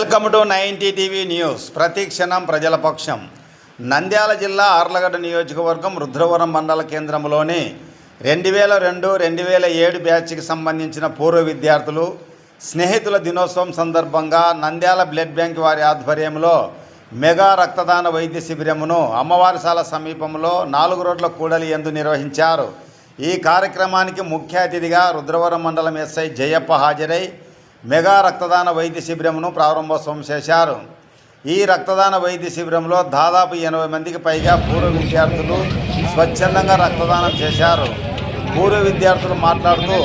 Welcome to 90 TV news. ప్రతిక్షణం ప్రజల పక్షం. నంద్యాల జిల్లా ఆర్లగడ్డ నియోజకవర్గం రుద్రవరం మండల కేంద్రంలోని 2002-2007 బ్యాచ్కి సంబంధించిన పూర్వ విద్యార్థులు స్నేహితుల దినోత్సవం సందర్భంగా నంద్యాల బ్లడ్ బ్యాంక్ వారి ఆధ్వర్యంలో మెగా రక్తదాన వైద్య శిబిరమును అమ్మవారిశాల సమీపంలో 4 రోడ్ల కూడలి యందు నిర్వహించారు. ఈ కార్యక్రమానికి ముఖ్య అతిథిగా రుద్రవరం మండలం ఎస్ఐ జయప్ప హాజరై మెగా రక్తదాన వైద్య శిబిరమును ప్రారంభోత్సవం చేశారు. ఈ రక్తదాన వైద్య శిబిరంలో దాదాపు 80 మందికి పైగా పూర్వ విద్యార్థులు స్వచ్ఛందంగా రక్తదానం చేశారు. పూర్వ విద్యార్థులు మాట్లాడుతూ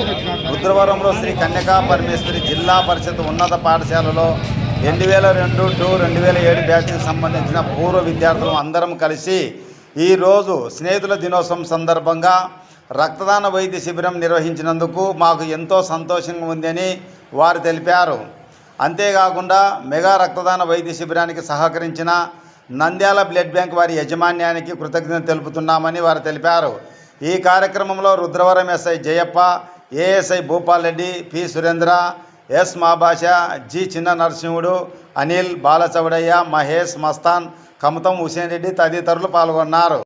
రుద్రవరంలో శ్రీ కన్యకా పరమేశ్వరి జిల్లా పరిషత్ ఉన్నత పాఠశాలలో 2002-2007 బ్యాచ్కి సంబంధించిన పూర్వ విద్యార్థులు అందరం కలిసి ఈరోజు స్నేహితుల దినోత్సవం సందర్భంగా రక్తదాన వైద్య శిబిరం నిర్వహించినందుకు మాకు ఎంతో సంతోషంగా ఉందని వారు తెలిపారు. అంతేకాకుండా మెగా రక్తదాన వైద్య శిబిరానికి సహకరించిన నంద్యాల బ్లడ్ బ్యాంక్ వారి యాజమాన్యానికి కృతజ్ఞత తెలుపుతున్నామని వారు తెలిపారు. ఈ కార్యక్రమంలో Rudravaram SI Jayappa, ASI Bhupal Reddy, P Surendra, S Mabasha, G Chinna Narasimhudu, Anil, బాలచౌడయ్య, Mahesh, Mastan, Kamatham Hussain Reddy తదితరులు పాల్గొన్నారు.